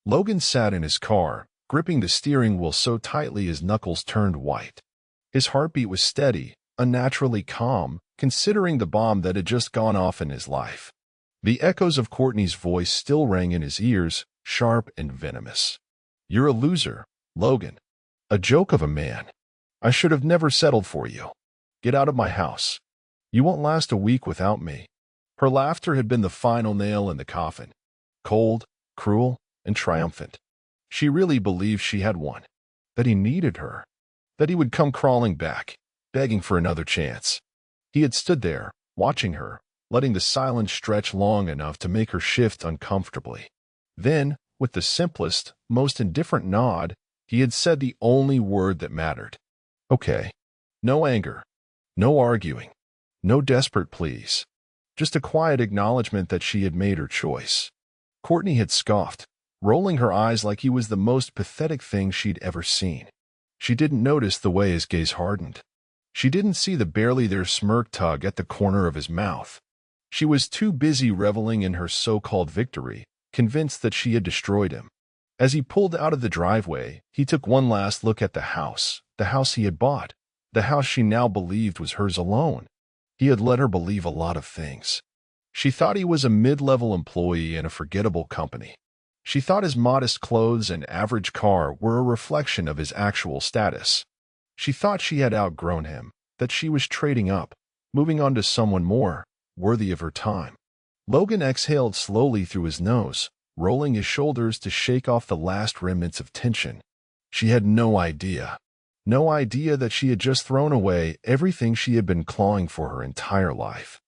Logan sat in his car, gripping the steering wheel so tightly his knuckles turned white. His heartbeat was steady, unnaturally calm, considering the bomb that had just gone off in his life. The echoes of Courtney's voice still rang in his ears, sharp and venomous. "You're a loser, Logan. A joke of a man. I should have never settled for you. Get out of my house. You won't last a week without me." Her laughter had been the final nail in the coffin. Cold, cruel, and triumphant. She really believed she had won. That he needed her. That he would come crawling back, begging for another chance. He had stood there, watching her, letting the silence stretch long enough to make her shift uncomfortably. Then, with the simplest, most indifferent nod, he had said the only word that mattered. "Okay." No anger. No arguing. No desperate pleas. Just a quiet acknowledgement that she had made her choice. Courtney had scoffed, rolling her eyes like he was the most pathetic thing she'd ever seen. She didn't notice the way his gaze hardened. She didn't see the barely there smirk tug at the corner of his mouth. She was too busy reveling in her so-called victory, convinced that she had destroyed him. As he pulled out of the driveway, he took one last look at the house he had bought, the house she now believed was hers alone. He had let her believe a lot of things. She thought he was a mid-level employee in a forgettable company. She thought his modest clothes and average car were a reflection of his actual status. She thought she had outgrown him, that she was trading up, moving on to someone more, worthy of her time. Logan exhaled slowly through his nose, rolling his shoulders to shake off the last remnants of tension. She had no idea. No idea that she had just thrown away everything she had been clawing for her entire life.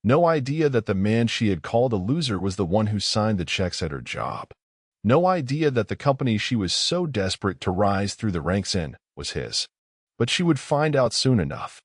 No idea that the man she had called a loser was the one who signed the checks at her job. No idea that the company she was so desperate to rise through the ranks in was his. But she would find out soon enough.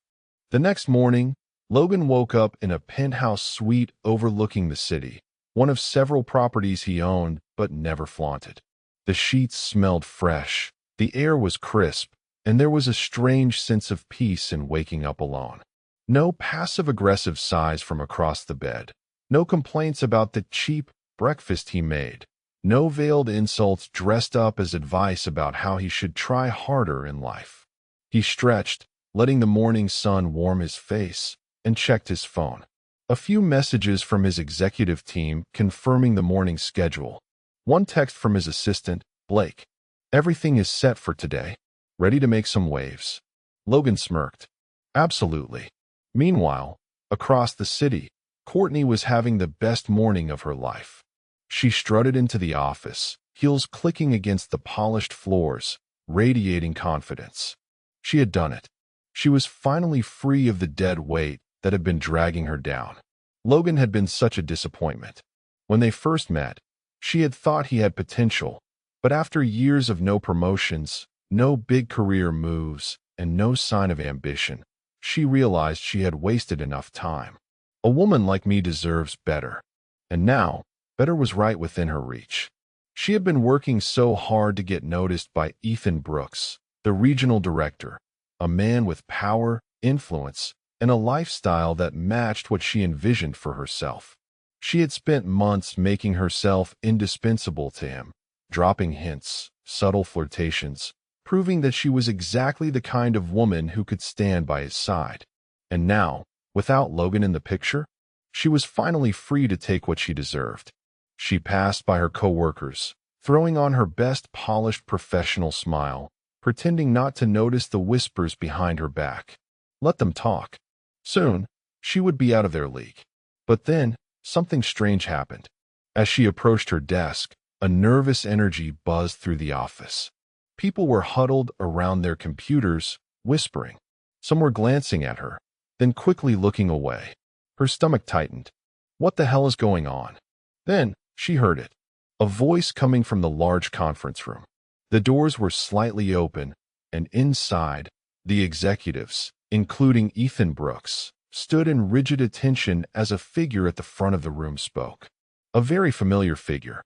The next morning, Logan woke up in a penthouse suite overlooking the city, one of several properties he owned but never flaunted. The sheets smelled fresh, the air was crisp, and there was a strange sense of peace in waking up alone. No passive-aggressive sighs from across the bed. No complaints about the cheap breakfast he made. No veiled insults dressed up as advice about how he should try harder in life. He stretched, letting the morning sun warm his face, and checked his phone. A few messages from his executive team confirming the morning schedule. One text from his assistant, Blake. "Everything is set for today. Ready to make some waves." Logan smirked. "Absolutely." Meanwhile, across the city, Courtney was having the best morning of her life. She strutted into the office, heels clicking against the polished floors, radiating confidence. She had done it. She was finally free of the dead weight that had been dragging her down. Logan had been such a disappointment. When they first met, she had thought he had potential, but after years of no promotions, no big career moves, and no sign of ambition, she realized she had wasted enough time. A woman like me deserves better. And now, better was right within her reach. She had been working so hard to get noticed by Ethan Brooks, the regional director, a man with power, influence, and a lifestyle that matched what she envisioned for herself. She had spent months making herself indispensable to him, dropping hints, subtle flirtations, proving that she was exactly the kind of woman who could stand by his side. And now, without Logan in the picture, she was finally free to take what she deserved. She passed by her coworkers, throwing on her best polished professional smile, pretending not to notice the whispers behind her back. Let them talk. Soon, she would be out of their league. But then, something strange happened. As she approached her desk, a nervous energy buzzed through the office. People were huddled around their computers, whispering. Some were glancing at her, then quickly looking away. Her stomach tightened. What the hell is going on? Then, she heard it. A voice coming from the large conference room. The doors were slightly open, and inside, the executives, including Ethan Brooks, stood in rigid attention as a figure at the front of the room spoke. A very familiar figure.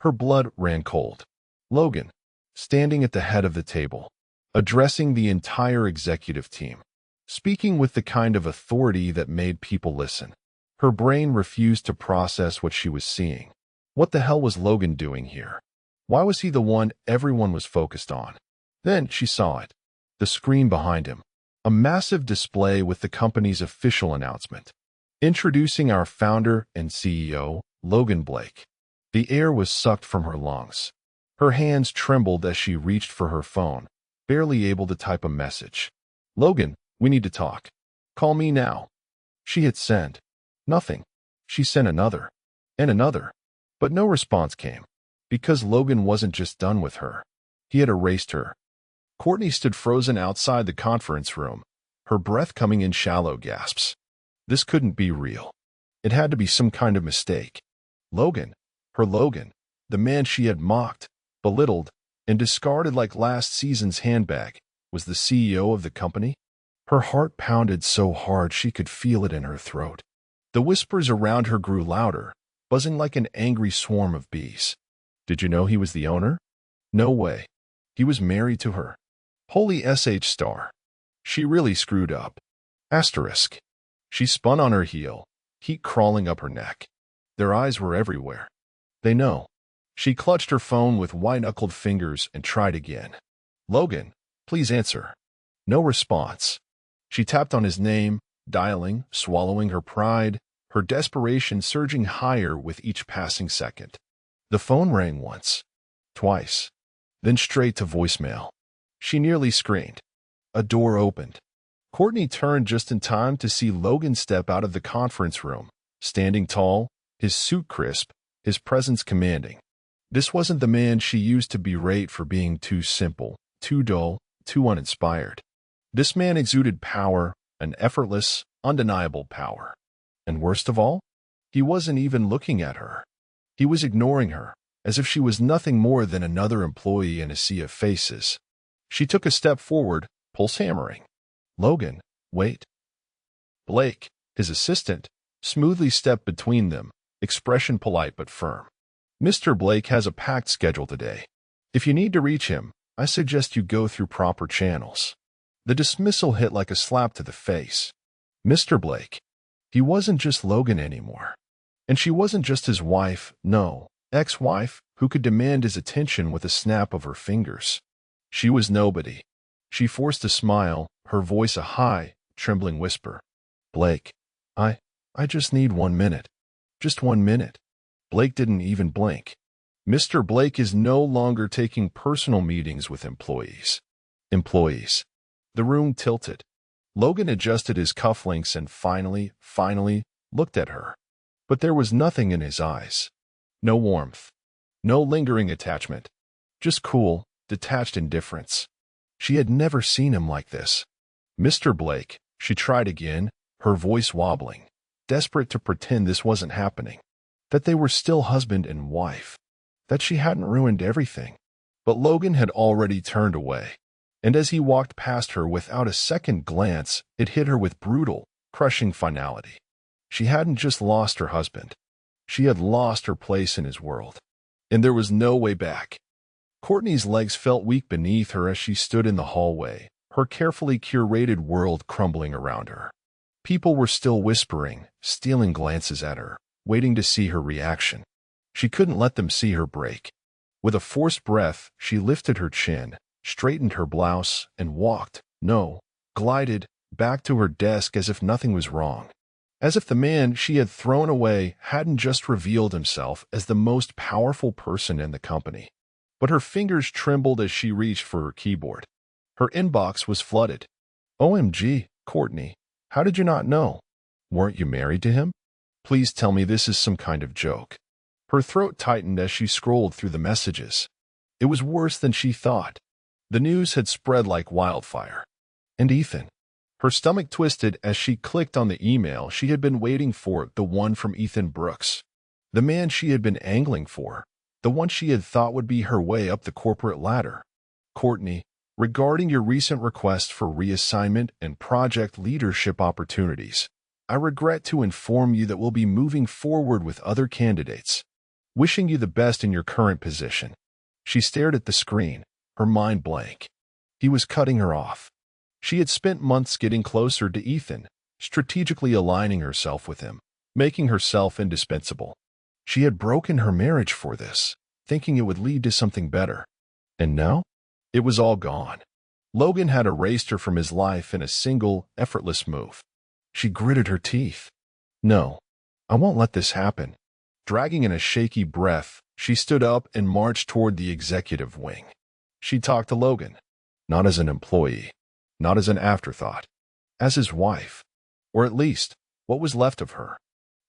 Her blood ran cold. Logan, standing at the head of the table, addressing the entire executive team, speaking with the kind of authority that made people listen. Her brain refused to process what she was seeing. What the hell was Logan doing here? Why was he the one everyone was focused on? Then she saw it. The screen behind him. A massive display with the company's official announcement. Introducing our founder and CEO, Logan Blake. The air was sucked from her lungs. Her hands trembled as she reached for her phone, barely able to type a message. Logan, we need to talk. Call me now. She hit send. Nothing. She sent another. And another. But no response came. Because Logan wasn't just done with her. He had erased her. Courtney stood frozen outside the conference room, her breath coming in shallow gasps. This couldn't be real. It had to be some kind of mistake. Logan, her Logan, the man she had mocked, belittled, and discarded like last season's handbag, was the CEO of the company? Her heart pounded so hard she could feel it in her throat. The whispers around her grew louder, buzzing like an angry swarm of bees. Did you know he was the owner? No way. He was married to her. Holy SH star. She really screwed up. Asterisk. She spun on her heel, heat crawling up her neck. Their eyes were everywhere. They know. She clutched her phone with white-knuckled fingers and tried again. Logan, please answer. No response. She tapped on his name, dialing, swallowing her pride, her desperation surging higher with each passing second. The phone rang once, twice, then straight to voicemail. She nearly screamed. A door opened. Courtney turned just in time to see Logan step out of the conference room, standing tall, his suit crisp, his presence commanding. This wasn't the man she used to berate for being too simple, too dull, too uninspired. This man exuded power, an effortless, undeniable power. And worst of all, he wasn't even looking at her. He was ignoring her, as if she was nothing more than another employee in a sea of faces. She took a step forward, pulse hammering. Logan, wait. Blake, his assistant, smoothly stepped between them, expression polite but firm. Mr. Blake has a packed schedule today. If you need to reach him, I suggest you go through proper channels. The dismissal hit like a slap to the face. Mr. Blake. He wasn't just Logan anymore. And she wasn't just his wife, no, ex-wife, who could demand his attention with a snap of her fingers. She was nobody. She forced a smile, her voice a high, trembling whisper. Blake, I just need 1 minute. Just 1 minute. Blake didn't even blink. Mr. Blake is no longer taking personal meetings with employees. The room tilted. Logan adjusted his cufflinks and finally looked at her. But there was nothing in his eyes. No warmth. No lingering attachment. Just cool, detached indifference. She had never seen him like this. Mr. Blake, she tried again, her voice wobbling, desperate to pretend this wasn't happening, that they were still husband and wife, that she hadn't ruined everything. But Logan had already turned away, and as he walked past her without a second glance, it hit her with brutal, crushing finality. She hadn't just lost her husband. She had lost her place in his world, and there was no way back. Courtney's legs felt weak beneath her as she stood in the hallway, her carefully curated world crumbling around her. People were still whispering, stealing glances at her, waiting to see her reaction. She couldn't let them see her break. With a forced breath, she lifted her chin, straightened her blouse, and glided, back to her desk as if nothing was wrong. As if the man she had thrown away hadn't just revealed himself as the most powerful person in the company. But her fingers trembled as she reached for her keyboard. Her inbox was flooded. OMG, Courtney, how did you not know? Weren't you married to him? Please tell me this is some kind of joke. Her throat tightened as she scrolled through the messages. It was worse than she thought. The news had spread like wildfire. And Ethan. Her stomach twisted as she clicked on the email she had been waiting for, the one from Ethan Brooks. The man she had been angling for. The one she had thought would be her way up the corporate ladder. Courtney, regarding your recent request for reassignment and project leadership opportunities, I regret to inform you that we'll be moving forward with other candidates. Wishing you the best in your current position. She stared at the screen, her mind blank. He was cutting her off. She had spent months getting closer to Ethan, strategically aligning herself with him, making herself indispensable. She had broken her marriage for this, thinking it would lead to something better. And now? It was all gone. Logan had erased her from his life in a single, effortless move. She gritted her teeth. No, I won't let this happen. Dragging in a shaky breath, she stood up and marched toward the executive wing. She talked to Logan, not as an employee, not as an afterthought, as his wife, or at least what was left of her.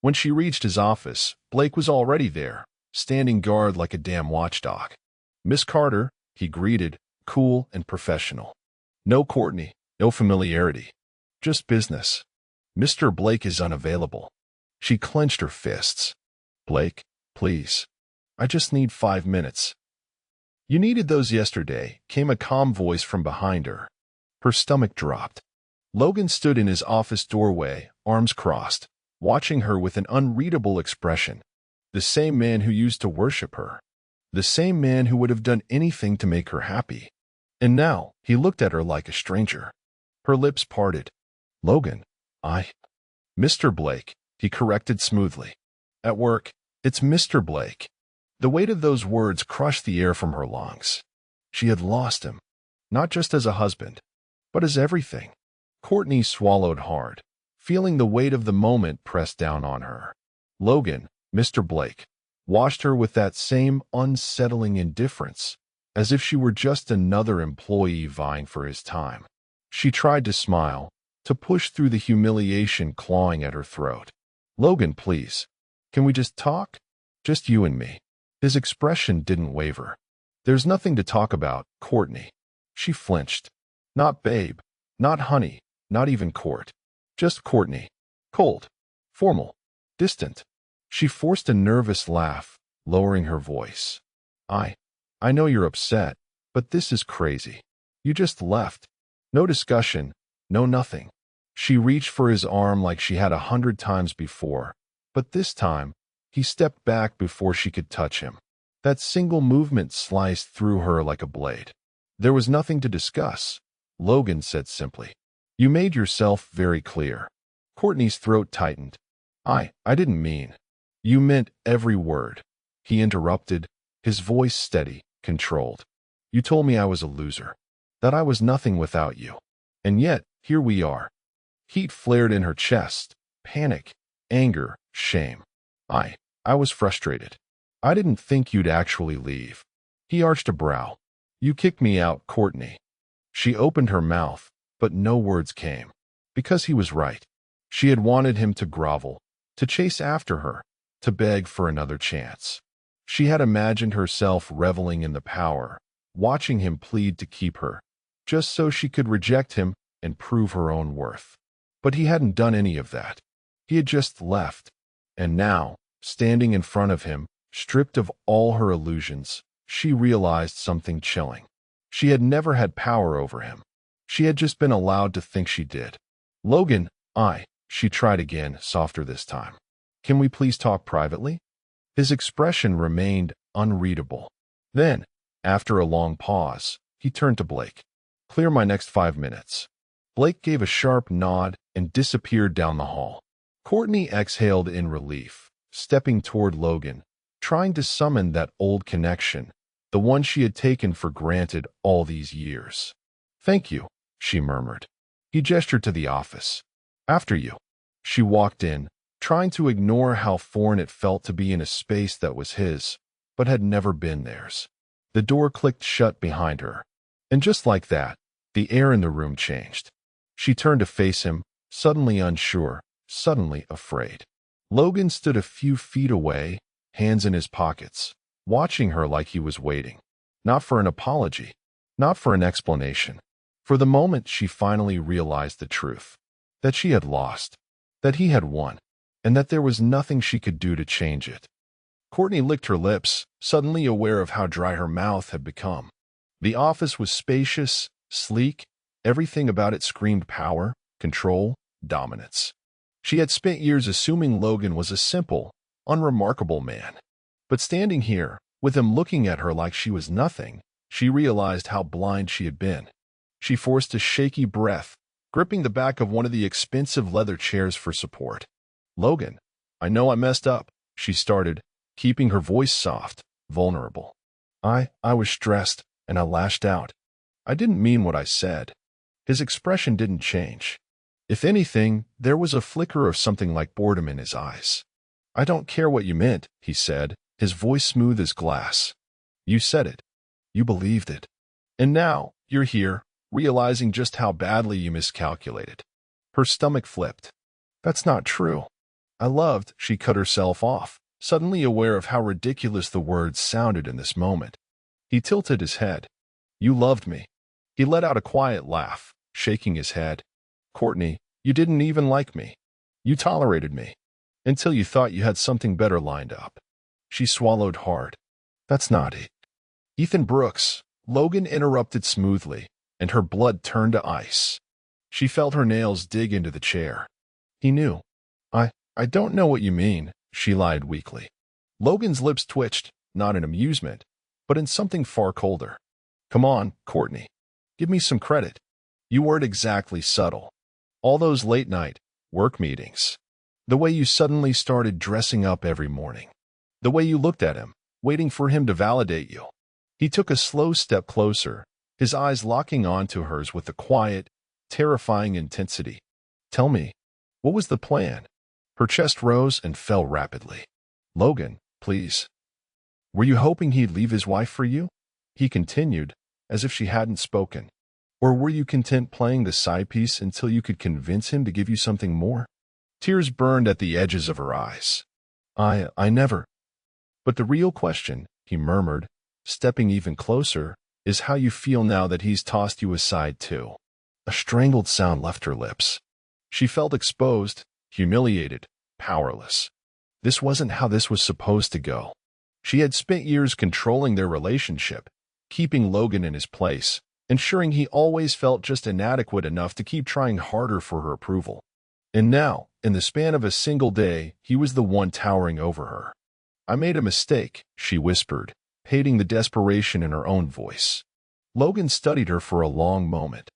When she reached his office, Blake was already there, standing guard like a damn watchdog. "Miss Carter," he greeted, cool and professional. No Courtney, no familiarity, just business. "Mr. Blake is unavailable." She clenched her fists. "Blake, please. I just need 5 minutes." "You needed those yesterday," came a calm voice from behind her. Her stomach dropped. Logan stood in his office doorway, arms crossed, watching her with an unreadable expression. The same man who used to worship her. The same man who would have done anything to make her happy. And now he looked at her like a stranger. Her lips parted. "Logan, Mr. Blake," he corrected smoothly. "At work, it's Mr. Blake." The weight of those words crushed the air from her lungs. She had lost him, not just as a husband, but as everything. Courtney swallowed hard, feeling the weight of the moment press down on her. Logan, Mr. Blake, watched her with that same unsettling indifference, as if she were just another employee vying for his time. She tried to smile, to push through the humiliation clawing at her throat. "Logan, please. Can we just talk? Just you and me." His expression didn't waver. "There's nothing to talk about, Courtney." She flinched. Not babe, not honey, not even court. Just Courtney. Cold, formal, distant. She forced a nervous laugh, lowering her voice. I know you're upset, but this is crazy. You just left. No discussion, no nothing." She reached for his arm like she had 100 times before, but this time, he stepped back before she could touch him. That single movement sliced through her like a blade. "There was nothing to discuss," Logan said simply. "You made yourself very clear." Courtney's throat tightened. I didn't mean." "You meant every word," he interrupted, his voice steady, controlled. "You told me I was a loser, that I was nothing without you. And yet, here we are." Heat flared in her chest, panic, anger, shame. I was frustrated. "I didn't think you'd actually leave." He arched a brow. "You kicked me out, Courtney." She opened her mouth, but no words came. Because he was right. She had wanted him to grovel, to chase after her, to beg for another chance. She had imagined herself reveling in the power, watching him plead to keep her, just so she could reject him and prove her own worth. But he hadn't done any of that. He had just left. And now, standing in front of him, stripped of all her illusions, she realized something chilling. She had never had power over him. She had just been allowed to think she did. "Logan, she tried again, softer this time. "Can we please talk privately?" His expression remained unreadable. Then, after a long pause, he turned to Blake. "Clear my next 5 minutes." Blake gave a sharp nod and disappeared down the hall. Courtney exhaled in relief, stepping toward Logan, trying to summon that old connection, the one she had taken for granted all these years. "Thank you," she murmured. He gestured to the office. "After you." She walked in, trying to ignore how foreign it felt to be in a space that was his, but had never been theirs. The door clicked shut behind her, and just like that, the air in the room changed. She turned to face him, suddenly unsure, suddenly afraid. Logan stood a few feet away, hands in his pockets, watching her like he was waiting. Not for an apology, not for an explanation. For the moment she finally realized the truth. That she had lost, that he had won, and that there was nothing she could do to change it. Courtney licked her lips, suddenly aware of how dry her mouth had become. The office was spacious, sleek, everything about it screamed power, control, dominance. She had spent years assuming Logan was a simple, unremarkable man. But standing here, with him looking at her like she was nothing, she realized how blind she had been. She forced a shaky breath, gripping the back of one of the expensive leather chairs for support. "Logan, I know I messed up," she started, keeping her voice soft, vulnerable. I was stressed, and I lashed out. I didn't mean what I said. His expression didn't change. If anything, there was a flicker of something like boredom in his eyes. I don't care what you meant, he said, his voice smooth as glass. You said it. You believed it. And now, you're here, realizing just how badly you miscalculated. Her stomach flipped. That's not true. I loved, she cut herself off, suddenly aware of how ridiculous the words sounded in this moment. He tilted his head. You loved me. He let out a quiet laugh, shaking his head. Courtney, you didn't even like me. You tolerated me. Until you thought you had something better lined up. She swallowed hard. That's not it. Ethan Brooks, Logan interrupted smoothly, and her blood turned to ice. She felt her nails dig into the chair. He knew. I don't know what you mean, she lied weakly. Logan's lips twitched, not in amusement, but in something far colder. Come on, Courtney. Give me some credit. You weren't exactly subtle. All those late-night work meetings. The way you suddenly started dressing up every morning. The way you looked at him, waiting for him to validate you. He took a slow step closer, his eyes locking onto hers with a quiet, terrifying intensity. Tell me, what was the plan? Her chest rose and fell rapidly. Logan, please. Were you hoping he'd leave his wife for you? He continued, as if she hadn't spoken. Or were you content playing the side piece until you could convince him to give you something more? Tears burned at the edges of her eyes. I never. But the real question, he murmured, stepping even closer, is how you feel now that he's tossed you aside too. A strangled sound left her lips. She felt exposed, humiliated, powerless. This wasn't how this was supposed to go. She had spent years controlling their relationship, keeping Logan in his place, ensuring he always felt just inadequate enough to keep trying harder for her approval. And now, in the span of a single day, he was the one towering over her. I made a mistake, she whispered, hating the desperation in her own voice. Logan studied her for a long moment.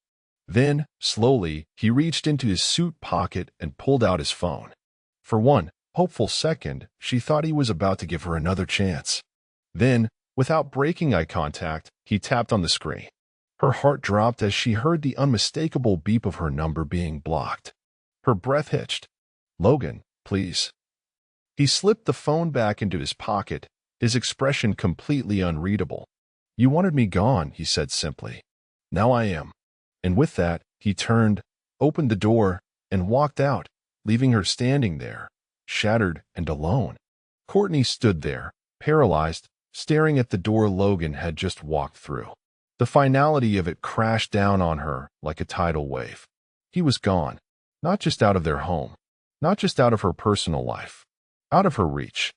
Then, slowly, he reached into his suit pocket and pulled out his phone. For one hopeful second, she thought he was about to give her another chance. Then, without breaking eye contact, he tapped on the screen. Her heart dropped as she heard the unmistakable beep of her number being blocked. Her breath hitched. Logan, please. He slipped the phone back into his pocket, his expression completely unreadable. You wanted me gone, he said simply. Now I am. And with that, he turned, opened the door, and walked out, leaving her standing there, shattered and alone. Courtney stood there, paralyzed, staring at the door Logan had just walked through. The finality of it crashed down on her like a tidal wave. He was gone, not just out of their home, not just out of her personal life, out of her reach.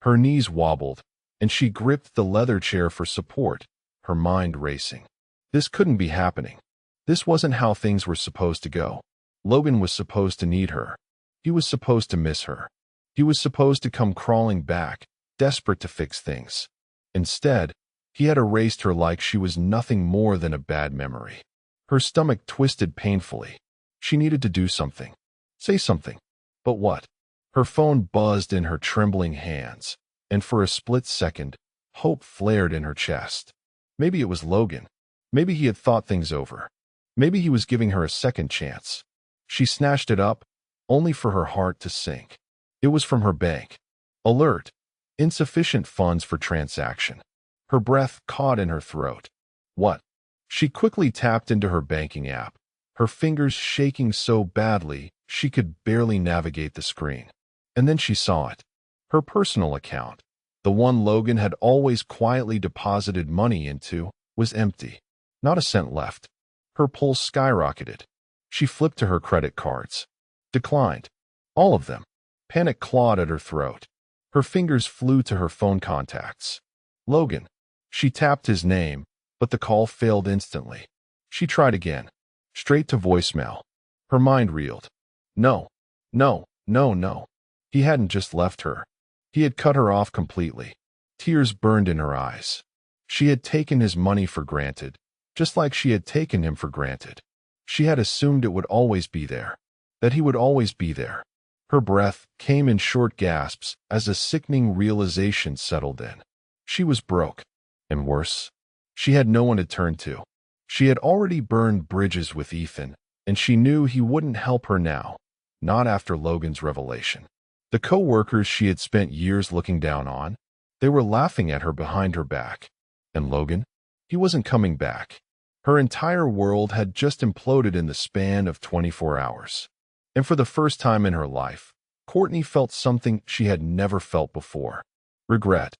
Her knees wobbled, and she gripped the leather chair for support, her mind racing. This couldn't be happening. This wasn't how things were supposed to go. Logan was supposed to need her. He was supposed to miss her. He was supposed to come crawling back, desperate to fix things. Instead, he had erased her like she was nothing more than a bad memory. Her stomach twisted painfully. She needed to do something. Say something. But what? Her phone buzzed in her trembling hands, and for a split second, hope flared in her chest. Maybe it was Logan. Maybe he had thought things over. Maybe he was giving her a second chance. She snatched it up, only for her heart to sink. It was from her bank. Alert. Insufficient funds for transaction. Her breath caught in her throat. What? She quickly tapped into her banking app, her fingers shaking so badly she could barely navigate the screen. And then she saw it. Her personal account, the one Logan had always quietly deposited money into, was empty. Not a cent left. Her pulse skyrocketed. She flipped to her credit cards. Declined. All of them. Panic clawed at her throat. Her fingers flew to her phone contacts. Logan. She tapped his name, but the call failed instantly. She tried again. Straight to voicemail. Her mind reeled. No. No. No, no. He hadn't just left her. He had cut her off completely. Tears burned in her eyes. She had taken his money for granted, just like she had taken him for granted. She had assumed it would always be there, that he would always be there. Her breath came in short gasps as a sickening realization settled in. She was broke. And worse, she had no one to turn to. She had already burned bridges with Ethan, and she knew he wouldn't help her now, not after Logan's revelation. The co-workers she had spent years looking down on, they were laughing at her behind her back. And Logan? He wasn't coming back. Her entire world had just imploded in the span of 24 hours. And for the first time in her life, Courtney felt something she had never felt before. Regret.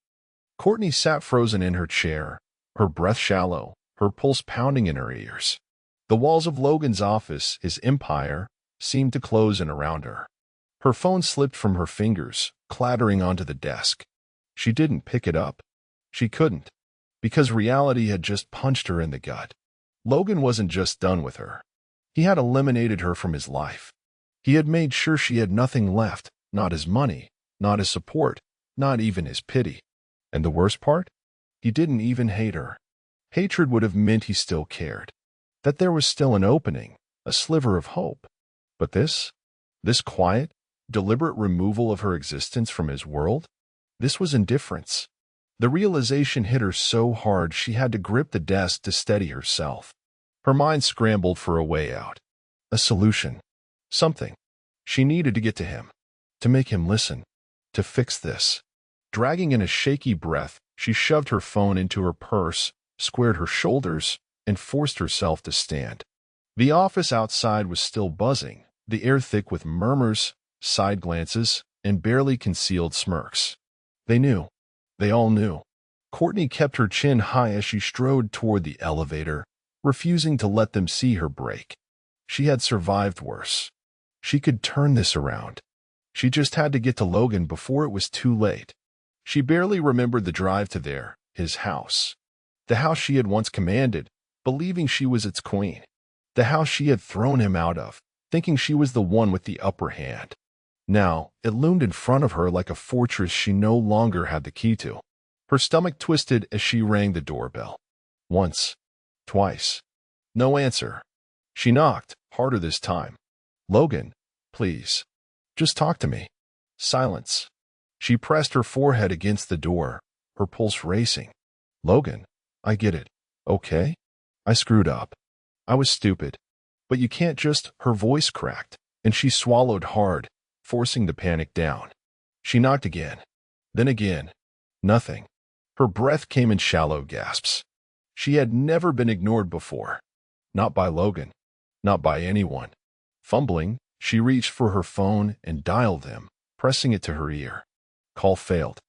Courtney sat frozen in her chair, her breath shallow, her pulse pounding in her ears. The walls of Logan's office, his empire, seemed to close in around her. Her phone slipped from her fingers, clattering onto the desk. She didn't pick it up. She couldn't, because reality had just punched her in the gut. Logan wasn't just done with her. He had eliminated her from his life. He had made sure she had nothing left, not his money, not his support, not even his pity. And the worst part? He didn't even hate her. Hatred would have meant he still cared, that there was still an opening, a sliver of hope. But this quiet, deliberate removal of her existence from his world, this was indifference. The realization hit her so hard she had to grip the desk to steady herself. Her mind scrambled for a way out, a solution, something. She needed to get to him, to make him listen, to fix this. Dragging in a shaky breath, she shoved her phone into her purse, squared her shoulders, and forced herself to stand. The office outside was still buzzing, the air thick with murmurs, side glances, and barely concealed smirks. They knew. They all knew. Courtney kept her chin high as she strode toward the elevator, refusing to let them see her break. She had survived worse. She could turn this around. She just had to get to Logan before it was too late. She barely remembered the drive to his house. The house she had once commanded, believing she was its queen. The house she had thrown him out of, thinking she was the one with the upper hand. Now, it loomed in front of her like a fortress she no longer had the key to. Her stomach twisted as she rang the doorbell. Once. Twice. No answer. She knocked, harder this time. Logan, please. Just talk to me. Silence. She pressed her forehead against the door, her pulse racing. Logan, I get it, okay? I screwed up. I was stupid. But you can't just— Her voice cracked, and she swallowed hard, forcing the panic down. She knocked again. Then again. Nothing. Her breath came in shallow gasps. She had never been ignored before. Not by Logan. Not by anyone. Fumbling, she reached for her phone and dialed him, pressing it to her ear. Call failed.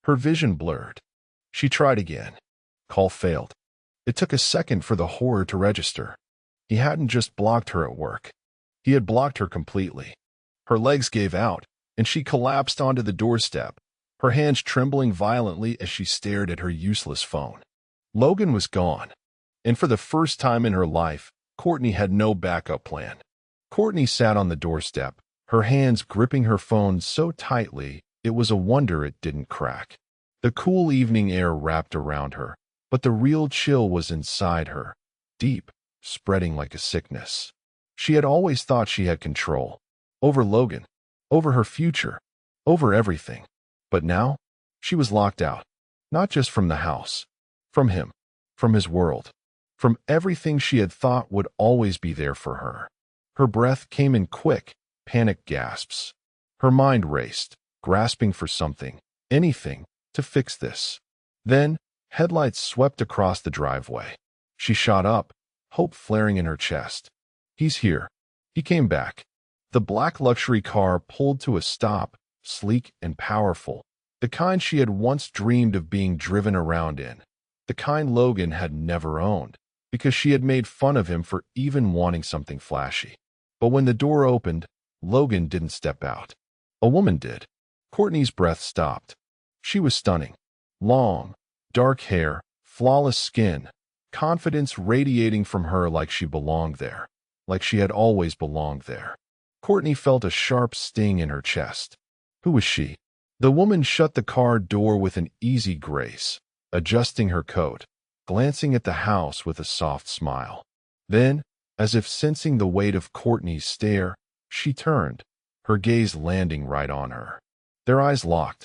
Her vision blurred. She tried again. Call failed. It took a second for the horror to register. He hadn't just blocked her at work. He had blocked her completely. Her legs gave out, and she collapsed onto the doorstep, her hands trembling violently as she stared at her useless phone. Logan was gone, and for the first time in her life, Courtney had no backup plan. Courtney sat on the doorstep, her hands gripping her phone so tightly it was a wonder it didn't crack. The cool evening air wrapped around her, but the real chill was inside her, deep, spreading like a sickness. She had always thought she had control. Over Logan, over her future, over everything. But now, she was locked out. Not just from the house. From him. From his world. From everything she had thought would always be there for her. Her breath came in quick, panicked gasps. Her mind raced, grasping for something, anything, to fix this. Then, headlights swept across the driveway. She shot up, hope flaring in her chest. He's here. He came back. The black luxury car pulled to a stop, sleek and powerful, the kind she had once dreamed of being driven around in, the kind Logan had never owned, because she had made fun of him for even wanting something flashy. But when the door opened, Logan didn't step out. A woman did. Courtney's breath stopped. She was stunning. Long, dark hair, flawless skin, confidence radiating from her like she belonged there, like she had always belonged there. Courtney felt a sharp sting in her chest. Who was she? The woman shut the car door with an easy grace, adjusting her coat, glancing at the house with a soft smile. Then, as if sensing the weight of Courtney's stare, she turned, her gaze landing right on her. Their eyes locked.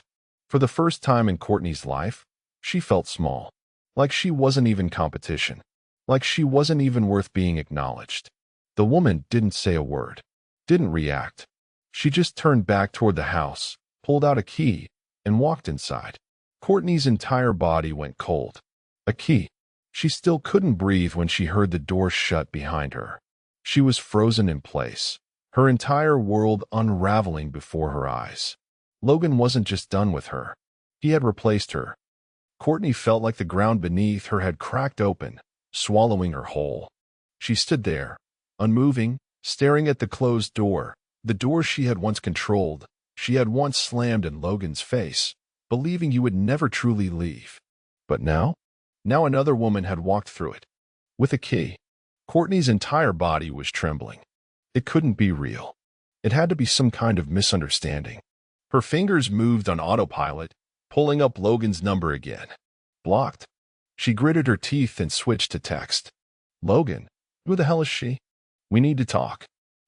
For the first time in Courtney's life, She felt small, like she wasn't even competition, like she wasn't even worth being acknowledged. The woman didn't say a word, didn't react. She just turned back toward the house, pulled out a key, and walked inside. Courtney's entire body went cold. A key. She still couldn't breathe when she heard the door shut behind her. She was frozen in place, her entire world unraveling before her eyes. Logan wasn't just done with her. He had replaced her. Courtney felt like the ground beneath her had cracked open, swallowing her whole. She stood there, unmoving, staring at the closed door, the door she had once controlled, she had once slammed in Logan's face, believing you would never truly leave. But now? Now another woman had walked through it. With a key. Courtney's entire body was trembling. It couldn't be real. It had to be some kind of misunderstanding. Her fingers moved on autopilot, pulling up Logan's number again. Blocked. She gritted her teeth and switched to text. Logan, who the hell is she? We need to talk.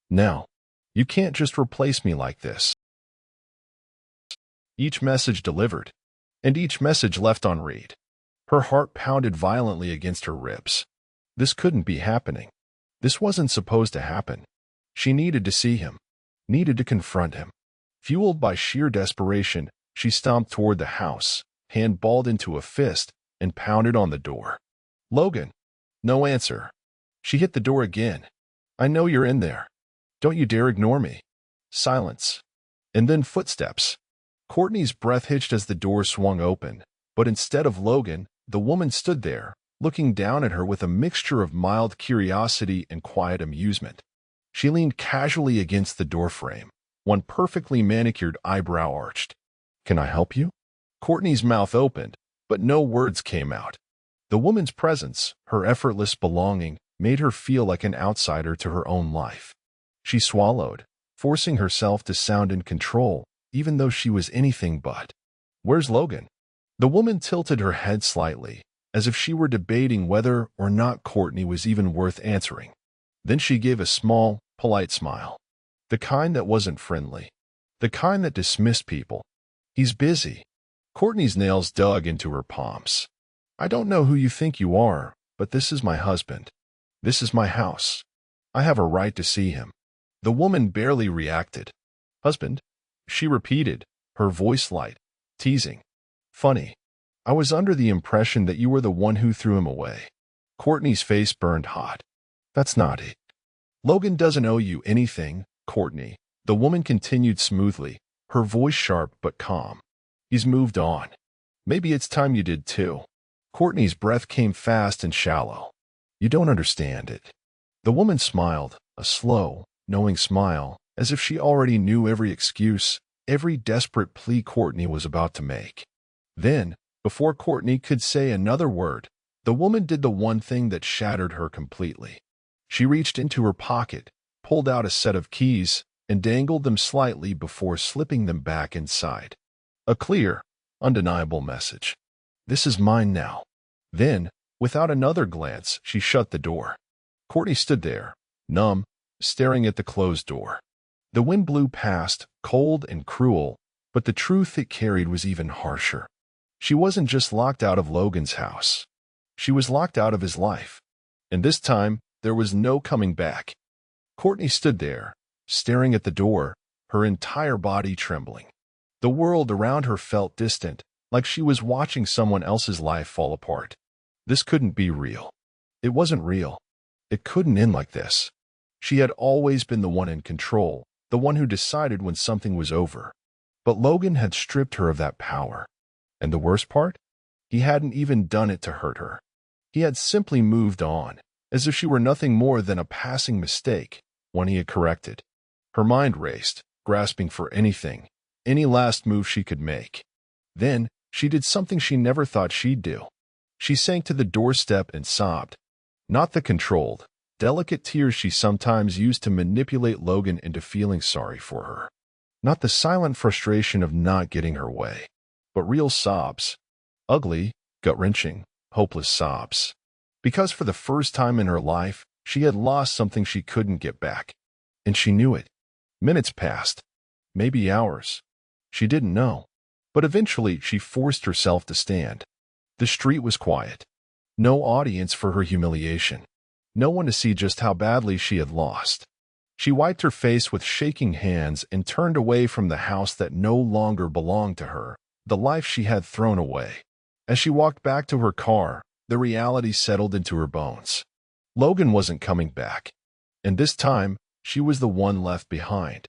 Now. You can't just replace me like this. Each message delivered, and each message left on read. Her heart pounded violently against her ribs. This couldn't be happening. This wasn't supposed to happen. She needed to see him, needed to confront him. Fueled by sheer desperation, she stomped toward the house, hand balled into a fist, and pounded on the door. Logan. No answer. She hit the door again. I know you're in there. Don't you dare ignore me. Silence. And then footsteps. Courtney's breath hitched as the door swung open, but instead of Logan, the woman stood there, looking down at her with a mixture of mild curiosity and quiet amusement. She leaned casually against the doorframe, one perfectly manicured eyebrow arched. Can I help you? Courtney's mouth opened, but no words came out. The woman's presence, her effortless belonging, made her feel like an outsider to her own life. She swallowed, forcing herself to sound in control, even though she was anything but. Where's Logan? The woman tilted her head slightly, as if she were debating whether or not Courtney was even worth answering. Then she gave a small, polite smile. The kind that wasn't friendly. The kind that dismissed people. He's busy. Courtney's nails dug into her palms. I don't know who you think you are, but this is my husband. This is my house. I have a right to see him. The woman barely reacted. Husband? She repeated, her voice light, teasing. Funny. I was under the impression that you were the one who threw him away. Courtney's face burned hot. That's not it. Logan doesn't owe you anything, Courtney. The woman continued smoothly, her voice sharp but calm. He's moved on. Maybe it's time you did too. Courtney's breath came fast and shallow. You don't understand it. The woman smiled, a slow, knowing smile, as if she already knew every excuse, every desperate plea Courtney was about to make. Then, before Courtney could say another word, the woman did the one thing that shattered her completely. She reached into her pocket, pulled out a set of keys, and dangled them slightly before slipping them back inside. A clear, undeniable message. This is mine now. Then, without another glance, she shut the door. Courtney stood there, numb, staring at the closed door. The wind blew past, cold and cruel, but the truth it carried was even harsher. She wasn't just locked out of Logan's house. She was locked out of his life. And this time, there was no coming back. Courtney stood there, staring at the door, her entire body trembling. The world around her felt distant, like she was watching someone else's life fall apart. This couldn't be real. It wasn't real. It couldn't end like this. She had always been the one in control, the one who decided when something was over. But Logan had stripped her of that power. And the worst part? He hadn't even done it to hurt her. He had simply moved on, as if she were nothing more than a passing mistake, one he had corrected. Her mind raced, grasping for anything, any last move she could make. Then, she did something she never thought she'd do. She sank to the doorstep and sobbed. Not the controlled, delicate tears she sometimes used to manipulate Logan into feeling sorry for her. Not the silent frustration of not getting her way, but real sobs. Ugly, gut-wrenching, hopeless sobs. Because for the first time in her life, she had lost something she couldn't get back. And she knew it. Minutes passed. Maybe hours. She didn't know. But eventually she forced herself to stand. The street was quiet. No audience for her humiliation. No one to see just how badly she had lost. She wiped her face with shaking hands and turned away from the house that no longer belonged to her, the life she had thrown away. As she walked back to her car, the reality settled into her bones. Logan wasn't coming back. And this time, she was the one left behind.